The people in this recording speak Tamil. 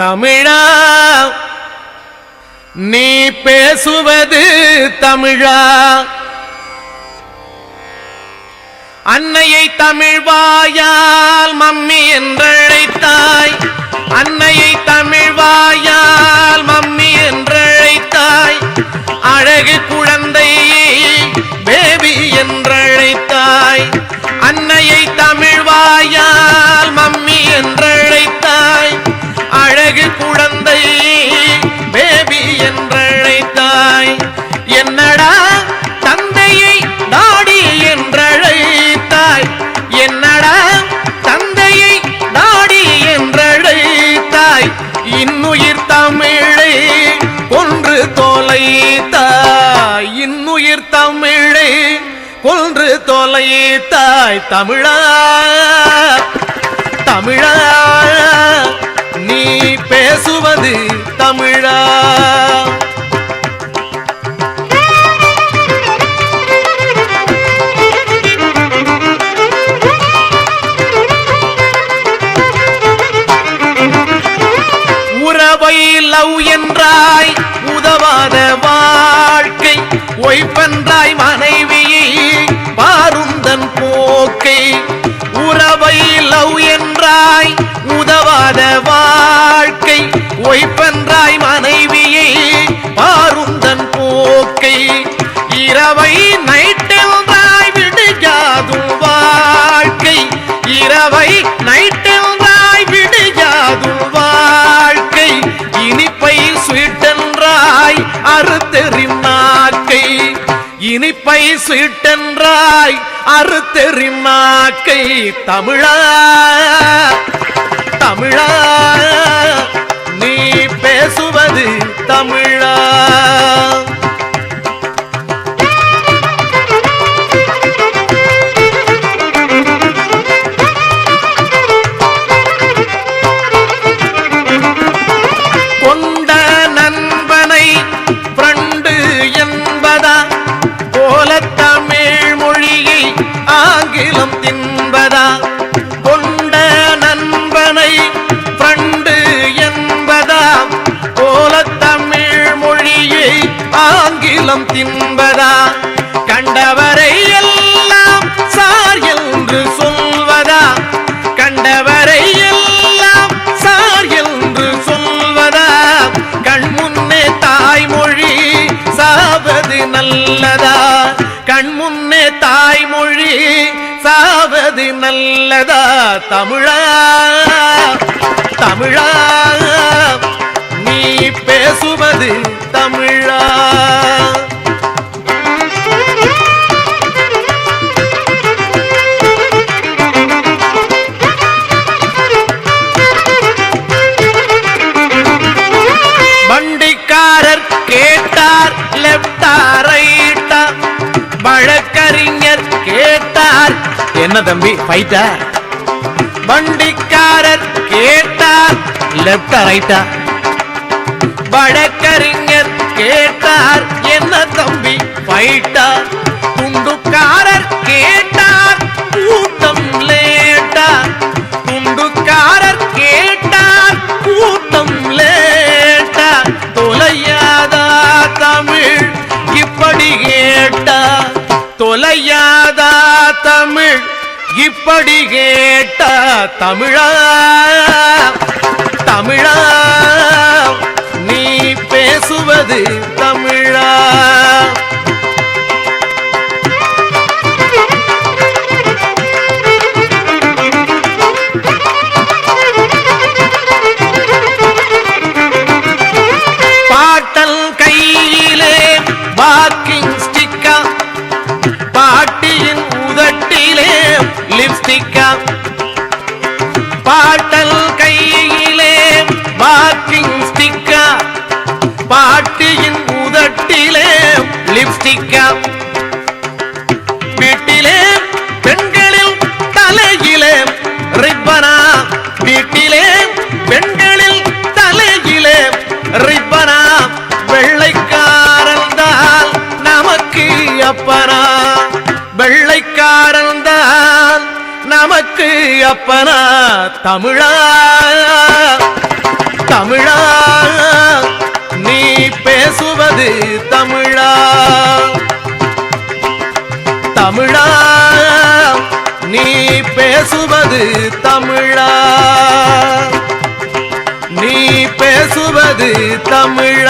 தமிழா நீ பேசுவது தமிழா அன்னையை தமிழ் வாயால் மம்மி என்றழைத்தாய் அன்னையை தமிழ் வாயால் மம்மி என்றழைத்தாய் அழகு குழந்தையை பேபி என்றழைத்தாய் அன்னையை தமிழ் வாயால் மம்மி என்றழைத்தாய் அழகு குழந்தையை பேபி என்றழைத்தாய் என்னடா தந்தையை டாடி என்றழைத்தாய் என்னடா தந்தையை டாடி என்றழைத்தாய் இன்னுயிர் தமிழை கொன்று தொலைத்தாய் இன்னுயிர் தமிழை கொன்று தொலைத்தாய் தமிழா தமிழா நீ பேசுவது தமிழா உறவை லவ் என்றாய் உதவாத வாழ்க்கை ஒய்பென்றாய் மனைவியை பாருந்தன் போக்கை உறவை லவ் என்றாய் உதவாத வாழ்க்கை ஒய்பென்றாய் மனைவியை பாருந்தன் போக்கை இரவை நைட்டென்றாய் விடுகாதும் வாழ்க்கை இரவை நைட்டென்றாய் விடுகாதும் வாழ்க்கை இனிப்பை ஸ்வீட்டென்றாய் அறுத்தெறிம் நாக்கை இனிப்பை ஸ்வீட்டென்றாய் அறுத்தெறிம் நாக்கை தமிழா தமிழா நீ பேசுவது தமிழா கொண்ட நண்பனை ஃப்ரெண்டு என்பதா போல தமிழ் மொழியை ஆங்கிலம் தின்பதா கொண்ட நண்பனை ஃப்ரெண்டு என்பதா போல தமிழ் மொழியை ஆங்கிலம் தின்பதா கண்டவரை எல்லாம் சார் என்று சொல்வதா கண்டவரை எல்லாம் சார் என்று சொல்வதா கண்முன்னே தாய்மொழி சாவது நல்லதா கண்முன்னே தாய்மொழி சாவது நல்லதா தமிழா தமிழா நீ பேசுவது தமிழா வண்டிக்காரர் கேட்டார் லெப்டா ரைட்டா வழக்கறிஞர் கேட்டார் என்ன தம்பி ஃபைட்டா வண்டிக்காரர் கேட்டார் லெப்டா ரைட்டா வழக்கறிஞர் கேட்டார் என்ன தம்பி ஃபைட்டா துண்டுக்காரர் கேட்டார் கூட்டம் லேட்டா துண்டுக்காரர் கேட்டார் கூட்டம் லேட்டா தொலையாதா தமிழ் இப்படி கேட்டா தொலையாதா தமிழ் இப்படி கேட்டா தமிழா தமிழா நீ பேசுவது தமிழா பாட்டல் கையிலே வாக்கிங் ஸ்டிக்கா பாட்டியின் உதட்டிலே லிப்ஸ்டிக்கா பாட்டல் கையிலே வாக்கிங் ஸ்டிக்கா பாட்டியின் உதட்டிலே லிப்ஸ்டிக்கா வீட்டிலே பெண்களில் தலையிலே ரிப்பனா வீட்டிலே பெண்களில் தலையிலே ரிப்பனா வெள்ளைக்காரன் தான் நமக்கு அப்பனா வெள்ளைக்காரன் தான் நமக்கு அப்பனா தமிழா தமிழா நீ பேசுவது தமிழா தமிழா நீ பேசுவது தமிழா நீ பேசுவது தமிழ்